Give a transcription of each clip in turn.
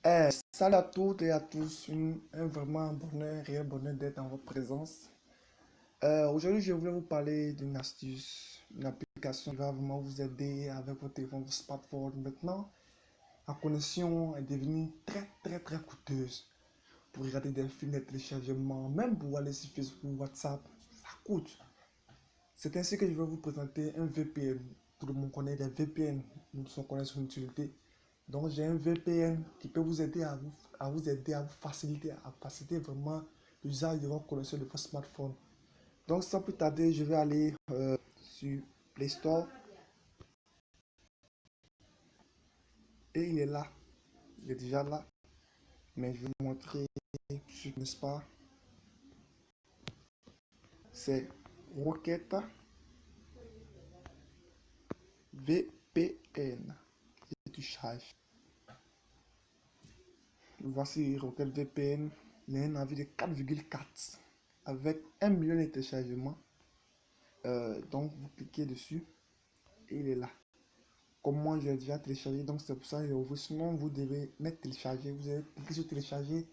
Salut à toutes et à tous, vraiment un bonheur, réel bonheur d'être en votre présence. Aujourd'hui, je voulais vous parler d'une astuce, une application qui va vraiment vous aider avec votre téléphone, votre smartphone. Maintenant, la connexion est devenue très coûteuse pour regarder des films, des téléchargements, même pour aller sur Facebook, WhatsApp, ça coûte. C'est ainsi que je vais vous présenter un VPN. Tout le monde connaît les VPN, nous sommes connaît son utilité. Donc j'ai un VPN qui peut vous aider à vous faciliter vraiment l'usage de votre connexion de votre smartphone. Donc sans plus tarder, je vais aller sur Play Store et il est là. Il est déjà là. Mais je vais vous montrer, n'est-ce pas? C'est Rocket VPN. Et tu charges. Voici Rocket VPN. Il a un avis de 4,4 avec 1 million de téléchargements. Donc vous cliquez dessus et il est là. Comme moi j'ai déjà téléchargé, donc c'est pour ça que j'ai ouvert. Sinon vous devez mettre télécharger, vous avez cliqué sur télécharger.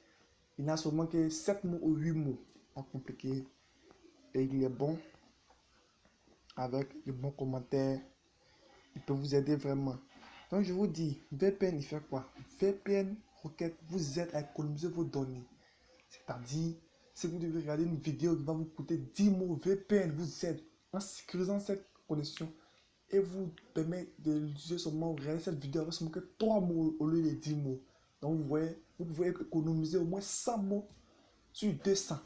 Il n'a seulement que 7 mots ou 8 mots, pas compliqué. Et il est bon avec de bons commentaires. Il peut vous aider vraiment. Donc je vous dis, VPN il fait quoi? VPN Rocket vous aide à économiser vos données. C'est-à-dire, si vous devez regarder une vidéo qui va vous coûter 10 mots, VPN vous aide en sécurisant cette connexion et vous permet de l'utiliser seulement, regarder cette vidéo avec seulement que 3 mots au lieu de 10 mots. Donc vous voyez, vous pouvez économiser au moins 100 mots sur 200.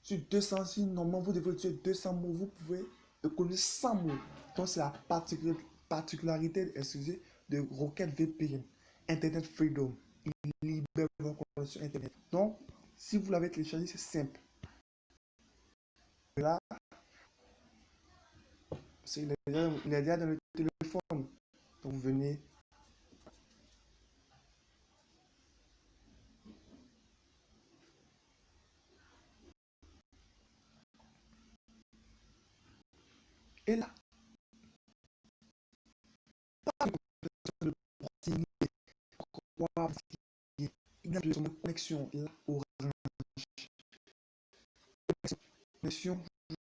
Sur 200, si normalement vous devez utiliser 200 mots, vous pouvez économiser 100 mots. Donc c'est la particularité, excusez, de Rocket VPN, Internet Freedom. Il libère vos connexions Internet. Donc, si vous l'avez téléchargé, c'est simple. Là, il est déjà dans le téléphone. Donc vous venez, et là, le il y a besoin de connexion. Là, orange. Connexion, vous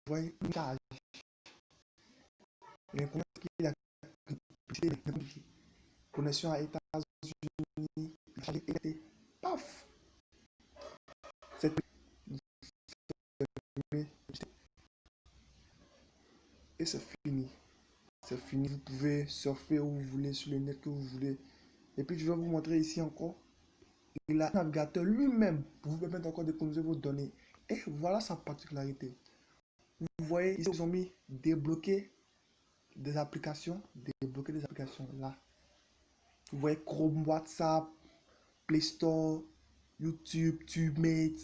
voyez, une charge. Les connexion à États-Unis, paf, c'est et c'est fini. C'est fini. Vous pouvez surfer où vous voulez, sur le net que vous voulez. Et puis, je vais vous montrer ici encore. Il a un navigateur lui-même pour vous permettre encore d'économiser vos données. Et voilà sa particularité. Vous voyez, ici, ils ont mis débloquer des applications. Débloquer des applications là. Vous voyez Chrome, WhatsApp, Play Store, YouTube, TubeMate,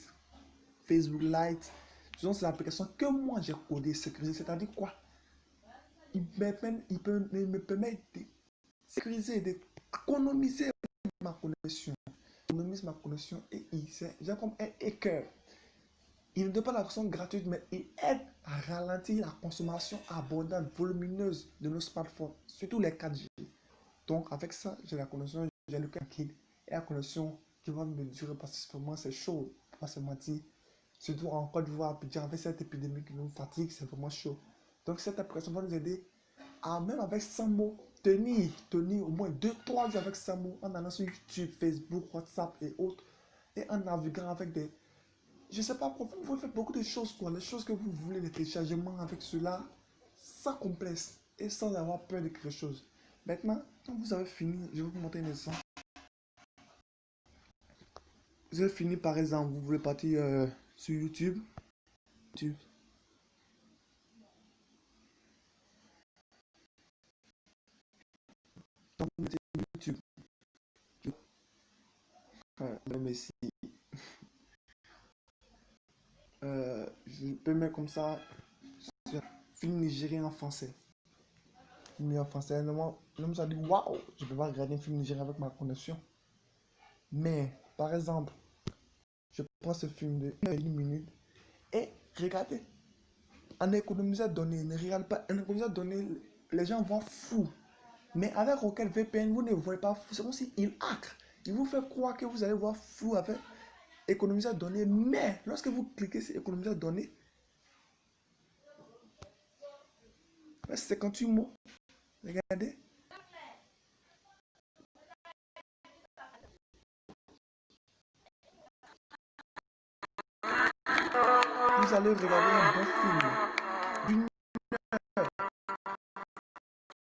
Facebook Lite. Ce sont ces applications que moi j'ai codées, sécurisées. C'est-à-dire quoi? Il me permet de sécuriser, d'économiser ma connexion. Économise ma connexion et j'ai comme un hacker. Il ne donne pas la version gratuite, mais il aide à ralentir la consommation abondante, volumineuse de nos smartphones, surtout les 4G. Donc, avec ça, j'ai la connexion, j'ai le tranquille et la connexion qui va me durer parce que vraiment c'est chaud, pour pas se mentir. Surtout en Côte d'Ivoire, avec cette épidémie qui nous fatigue, c'est vraiment chaud. Donc, cette application va nous aider à, même avec 100 mots, tenir au moins 2-3 jours avec 100 mots en allant sur YouTube, Facebook, WhatsApp et autres, et en naviguant avec des. Je sais pas, vous pouvez faire beaucoup de choses, quoi. Les choses que vous voulez, les téléchargements avec cela, sans complexe et sans avoir peur de quelque chose. Maintenant, quand vous avez fini, je vais vous montrer un exemple. Vous avez fini, par exemple, vous voulez partir sur YouTube. YouTube. Donc, vous mettez YouTube. Mais si je peux mettre comme ça, film nigérien en français. Film en français, normalement, l'homme ça dit waouh, je peux pas regarder un film nigérien avec ma connexion. Mais, par exemple, je prends ce film de 1 minute et regardez, en économisant données, ne regarde pas, en économisant données, les gens vont fou. Mais avec Rocket VPN, vous ne voyez pas flou. C'est comme s'il hack. Il vous fait croire que vous allez voir flou avec économiser données. Mais lorsque vous cliquez sur économiser données, c'est 58 mots. Regardez. Vous allez regarder un bon film d'une heure.